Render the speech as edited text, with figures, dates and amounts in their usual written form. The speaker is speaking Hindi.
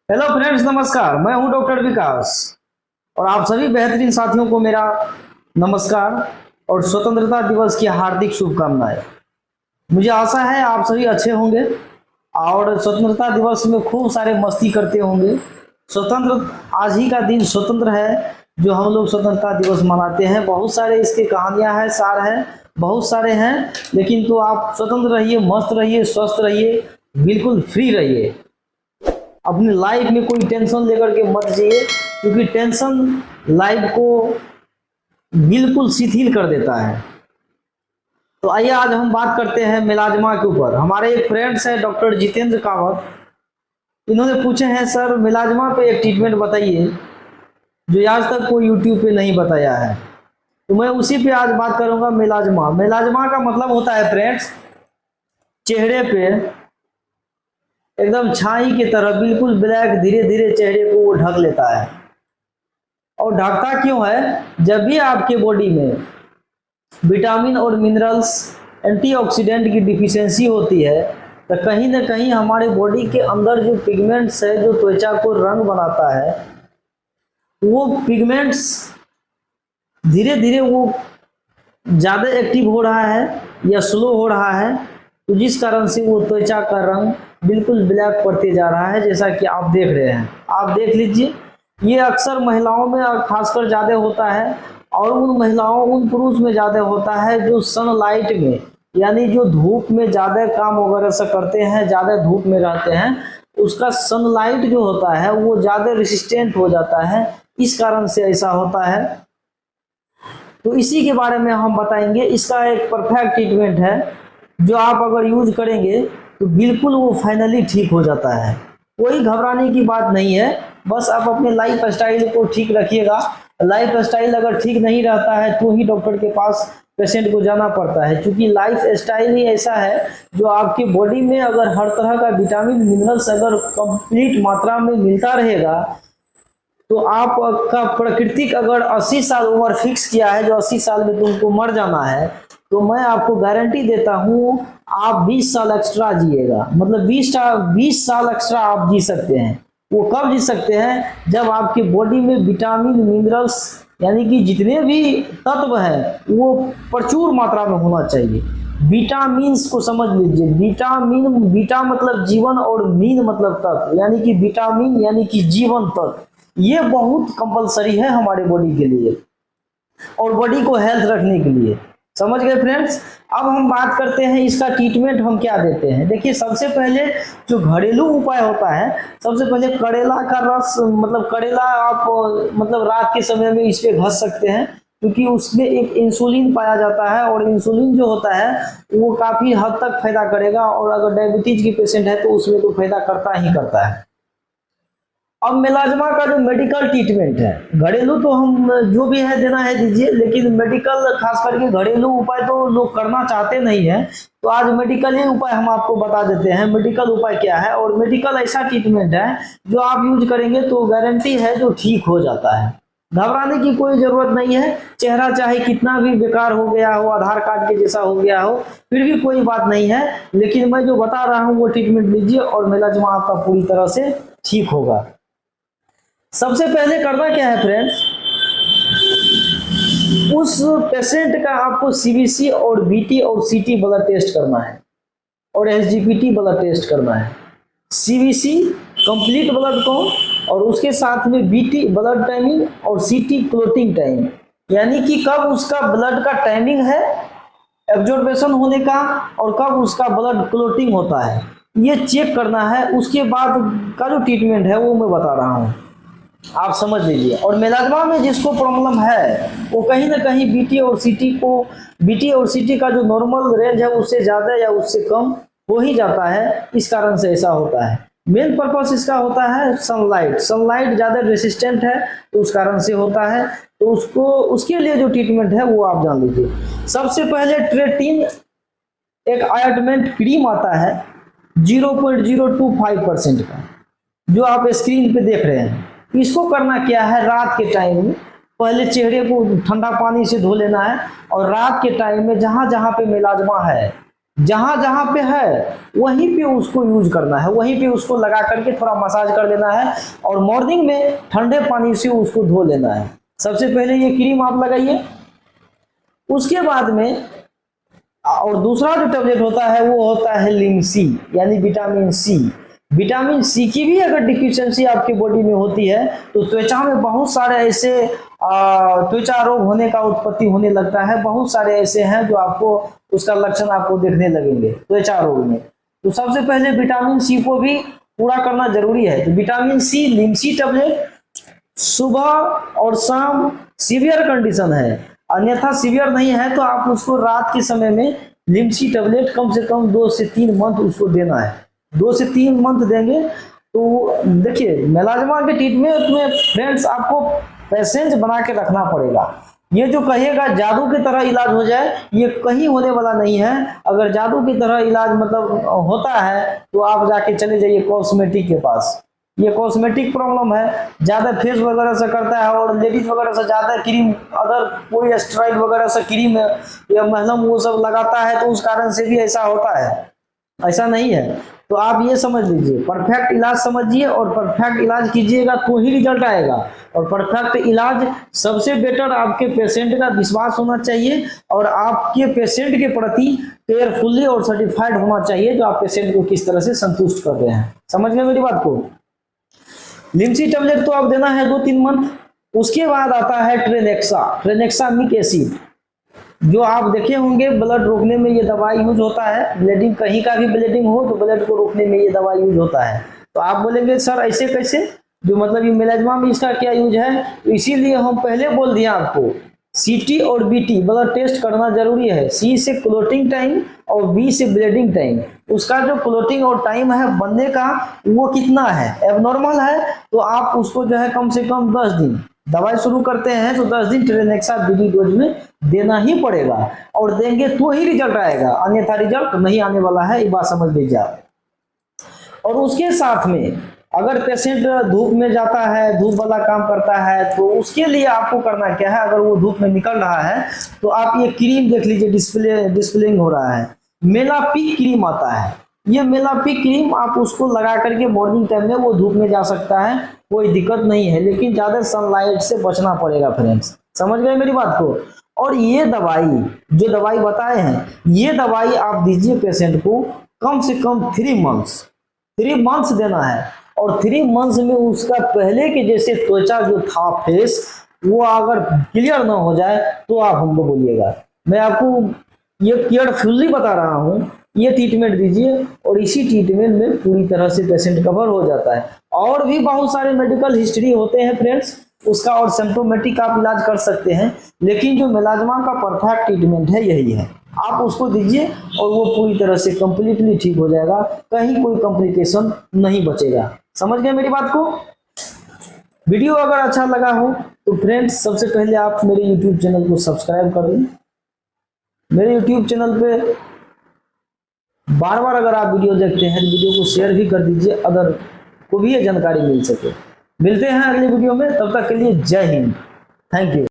हेलो फ्रेंड्स, नमस्कार। मैं हूं डॉक्टर विकास और आप सभी बेहतरीन साथियों को मेरा नमस्कार और स्वतंत्रता दिवस की हार्दिक शुभकामनाएं। मुझे आशा है आप सभी अच्छे होंगे और स्वतंत्रता दिवस में खूब सारे मस्ती करते होंगे। स्वतंत्र आज ही का दिन स्वतंत्र है जो हम लोग स्वतंत्रता दिवस मनाते हैं। बहुत सारे इसके कहानियां हैं, सार हैं, बहुत सारे हैं, लेकिन तो आप स्वतंत्र रहिए, मस्त रहिए, स्वस्थ रहिए, बिल्कुल फ्री रहिए। अपनी लाइफ में कोई टेंशन लेकर के मत जिए, क्योंकि टेंशन लाइफ को बिल्कुल शिथिल कर देता है। तो आइए आज हम बात करते हैं मेलाजमा के ऊपर। हमारे एक फ्रेंड्स हैं डॉक्टर जितेंद्र कावत, इन्होंने पूछे हैं सर मेलाजमा पे एक ट्रीटमेंट बताइए जो आज तक कोई यूट्यूब पे नहीं बताया है। तो मैं उसी पे आज बात करूंगा। मेलाजमा मेलाजमा का मतलब होता है फ्रेंड्स, चेहरे पे एकदम छाई की तरह बिल्कुल ब्लैक धीरे धीरे चेहरे को वो ढक लेता है। और ढकता क्यों है? जब भी आपके बॉडी में विटामिन और मिनरल्स, एंटीऑक्सीडेंट की डिफिशियंसी होती है तो कहीं ना कहीं हमारे बॉडी के अंदर जो पिगमेंट्स है जो त्वचा को रंग बनाता है, वो पिगमेंट्स धीरे धीरे वो ज़्यादा एक्टिव हो रहा है या स्लो हो रहा है, तो जिस कारण से वो त्वचा का रंग बिल्कुल ब्लैक पड़ते जा रहा है, जैसा कि आप देख रहे हैं। आप देख लीजिए, ये अक्सर महिलाओं में खासकर ज़्यादा होता है और उन महिलाओं, उन पुरुष में ज़्यादा होता है जो सनलाइट में, यानी जो धूप में ज़्यादा काम वगैरह से करते हैं, ज़्यादा धूप में रहते हैं, उसका सनलाइट जो होता है वो ज़्यादा रेसिस्टेंट हो जाता है, इस कारण से ऐसा होता है। तो इसी के बारे में हम बताएंगे। इसका एक परफेक्ट ट्रीटमेंट है जो आप अगर यूज करेंगे तो बिल्कुल वो फाइनली ठीक हो जाता है। कोई घबराने की बात नहीं है, बस आप अपने लाइफ स्टाइल को ठीक रखिएगा। लाइफ स्टाइल अगर ठीक नहीं रहता है तो ही डॉक्टर के पास पेशेंट को जाना पड़ता है, क्योंकि लाइफ स्टाइल ही ऐसा है जो आपकी बॉडी में अगर हर तरह का विटामिन मिनरल्स अगर कंप्लीट मात्रा में मिलता रहेगा तो आपका प्राकृतिक अगर 80 साल उम्र फिक्स किया है, जो 80 साल में तुमको मर जाना है, तो मैं आपको गारंटी देता हूँ आप 20 साल एक्स्ट्रा जिएगा। मतलब 20 साल एक्स्ट्रा आप जी सकते हैं। वो कब जी सकते हैं? जब आपकी बॉडी में विटामिन मिनरल्स यानी कि जितने भी तत्व हैं वो प्रचुर मात्रा में होना चाहिए। विटामिन्स को समझ लीजिए। विटामिन, बीटा मतलब जीवन और मीन मतलब तत्व, यानी कि विटामिन यानी कि जीवन तत्व, ये बहुत कंपलसरी है हमारे बॉडी के लिए और बॉडी को हेल्थ रखने के लिए। समझ गए फ्रेंड्स? अब हम बात करते हैं इसका ट्रीटमेंट हम क्या देते हैं। देखिए, सबसे पहले जो घरेलू उपाय होता है, सबसे पहले करेला का रस, मतलब करेला आप मतलब रात के समय में इस पे घस सकते हैं, क्योंकि उसमें एक इंसुलिन पाया जाता है और इंसुलिन जो होता है वो काफ़ी हद तक फायदा करेगा, और अगर डायबिटीज की पेशेंट है तो उसमें तो फायदा करता ही करता है। अब मेलाजमा का जो मेडिकल ट्रीटमेंट है, घरेलू तो हम जो भी है देना है दीजिए, लेकिन मेडिकल खास करके घरेलू उपाय तो लोग करना चाहते नहीं है, तो आज मेडिकल ही उपाय हम आपको बता देते हैं। मेडिकल उपाय क्या है? और मेडिकल ऐसा ट्रीटमेंट है जो आप यूज करेंगे तो गारंटी है जो ठीक हो जाता है। घबराने की कोई जरूरत नहीं है। चेहरा चाहे कितना भी बेकार हो गया हो, आधार कार्ड के जैसा हो गया हो, फिर भी कोई बात नहीं है, लेकिन मैं जो बता रहा हूँ वो ट्रीटमेंट लीजिए और मेलाजमा आपका पूरी तरह से ठीक होगा। सबसे पहले करना क्या है फ्रेंड्स, उस पेशेंट का आपको सीबीसी और बीटी और सीटी ब्लड टेस्ट करना है और एसजीपीटी ब्लड टेस्ट करना है। सीबीसी कंप्लीट ब्लड काउंट और उसके साथ में बीटी ब्लड टाइमिंग और सीटी क्लोटिंग टाइम, यानी कि कब उसका ब्लड का टाइमिंग है एब्जॉर्बेशन होने का और कब उसका ब्लड क्लोटिंग होता है, ये चेक करना है। उसके बाद का जो ट्रीटमेंट है वो मैं बता रहा हूँ, आप समझ लीजिए। और मेलाजमा में जिसको प्रॉब्लम है वो कहीं ना कहीं बीटी और सीटी का जो नॉर्मल रेंज है उससे ज़्यादा या उससे कम हो ही जाता है, इस कारण से ऐसा होता है। मेन पर्पस इसका होता है सनलाइट ज़्यादा रेसिस्टेंट है तो उस कारण से होता है। तो उसके लिए जो ट्रीटमेंट है वो आप जान लीजिए। सबसे पहले ट्रेटिन एक ऑइंटमेंट क्रीम आता है 0.025% का, जो आप स्क्रीन पे देख रहे हैं। इसको करना क्या है, रात के टाइम में पहले चेहरे को ठंडा पानी से धो लेना है और रात के टाइम में जहां जहां पे मेलाजमा है जहां जहां पे है वहीं पे उसको यूज करना है, वहीं पे उसको लगा करके थोड़ा मसाज कर लेना है और मॉर्निंग में ठंडे पानी से उसको धो लेना है। सबसे पहले ये क्रीम आप लगाइए, उसके बाद में और दूसरा जो टेबलेट होता है वो होता है लिमसी यानी विटामिन सी। विटामिन सी की भी अगर डिफिशियंसी आपकी बॉडी में होती है तो त्वचा में बहुत सारे ऐसे त्वचा रोग होने का उत्पत्ति होने लगता है। बहुत सारे ऐसे हैं जो आपको उसका लक्षण आपको देखने लगेंगे त्वचा रोग में। तो सबसे पहले विटामिन सी को भी पूरा करना जरूरी है। तो विटामिन सी लिमसी टेबलेट सुबह और शाम सीवियर कंडीशन है, अन्यथा सीवियर नहीं है तो आप उसको रात के समय में लिमसी टेबलेट कम से कम 2 से 3 मंथ उसको देना है। 2 से 3 मंथ देंगे तो देखिए मेलाजमा के ट्रीटमेंट में फ्रेंड्स आपको पेशेंस बना के रखना पड़ेगा। ये जो कहेगा जादू की तरह इलाज हो जाए ये कहीं होने वाला नहीं है। अगर जादू की तरह इलाज मतलब होता है तो आप जाके चले जाइए कॉस्मेटिक के पास। ये कॉस्मेटिक प्रॉब्लम है, ज्यादा फेस वगैरह से करता है और लेडीज वगैरह से ज्यादा क्रीम अगर कोई स्टेरॉइड वगैरह से क्रीम या महलम वो सब लगाता है तो उस कारण से भी ऐसा होता है। ऐसा नहीं है। तो आप ये समझ लीजिए परफेक्ट इलाज समझिए और परफेक्ट इलाज कीजिएगा तो ही रिजल्ट आएगा। और परफेक्ट इलाज सबसे बेटर आपके पेशेंट का विश्वास होना चाहिए और आपके पेशेंट के प्रति केयरफुल्ली और सर्टिफाइड होना चाहिए जो आप पेशेंट को किस तरह से संतुष्ट कर रहे हैं। समझ गए मेरी बात को। लिमसी टेबलेट तो आप देना है 2-3 मंथ। उसके बाद आता है ट्रेनेक्सामिक एसिड, जो आप देखे होंगे ब्लड रोकने में ये दवाई यूज होता है। ब्लीडिंग कहीं का भी ब्लीडिंग हो तो ब्लड को रोकने में ये दवाई यूज होता है। तो आप बोलेंगे सर ऐसे कैसे, जो मतलब ये मेलाजमा में इसका क्या यूज है। तो इसीलिए हम पहले बोल दिए आपको सीटी और बीटी ब्लड टेस्ट करना जरूरी है। सी से क्लोटिंग टाइम और बी से ब्लीडिंग टाइम। उसका जो क्लोटिंग और टाइम है बनने का वो कितना है, एबनॉर्मल है तो आप उसको जो है कम से कम 10 दिन दवाई शुरू करते हैं तो 10 दिन ट्रेनेक्सा बीडी डोज में देना ही पड़ेगा और देंगे तो ही रिजल्ट आएगा, अन्यथा रिजल्ट नहीं आने वाला है, ये बात समझ लीजिए आप। और उसके साथ में अगर पेशेंट धूप में जाता है, धूप वाला काम करता है तो उसके लिए आपको करना क्या है। अगर वो धूप में निकल रहा है तो आप ये क्रीम देख लीजिए डिस्प्लेइंग हो रहा है, मेलापिक क्रीम आता है। ये मेलापिक क्रीम आप उसको लगा करके मॉर्निंग टाइम में वो धूप में जा सकता है, कोई दिक्कत नहीं है, लेकिन ज्यादा सनलाइट से बचना पड़ेगा फ्रेंड्स। समझ गए मेरी बात को। और ये दवाई जो दवाई बताए हैं ये दवाई आप दीजिए पेशेंट को कम से कम 3 मंथ्स देना है। और 3 मंथ्स में उसका पहले के जैसे त्वचा जो था फेस वो अगर क्लियर ना हो जाए तो आप हमको बोलिएगा। मैं आपको ये केयरफुल्ली बता रहा हूँ, ये ट्रीटमेंट दीजिए और इसी ट्रीटमेंट में पूरी तरह से पेशेंट कवर हो जाता है। और भी बहुत सारे मेडिकल हिस्ट्री होते हैं फ्रेंड्स, उसका और सिम्प्टोमेटिक आप इलाज कर सकते हैं, लेकिन जो मेलाजमा का परफेक्ट ट्रीटमेंट है यही है। आप उसको दीजिए और वो पूरी तरह से कंप्लीटली ठीक हो जाएगा, कहीं कोई कॉम्प्लिकेशन नहीं बचेगा। समझ गए मेरी बात को। वीडियो अगर अच्छा लगा हो तो फ्रेंड्स सबसे पहले आप मेरे यूट्यूब चैनल को सब्सक्राइब कर लें। मेरे यूट्यूब चैनल पे बार बार अगर आप वीडियो देखते हैं तो वीडियो को शेयर भी कर दीजिए अगर को भी ये जानकारी मिल सके। मिलते हैं अगले वीडियो में, तब तक के लिए जय हिंद, थैंक यू।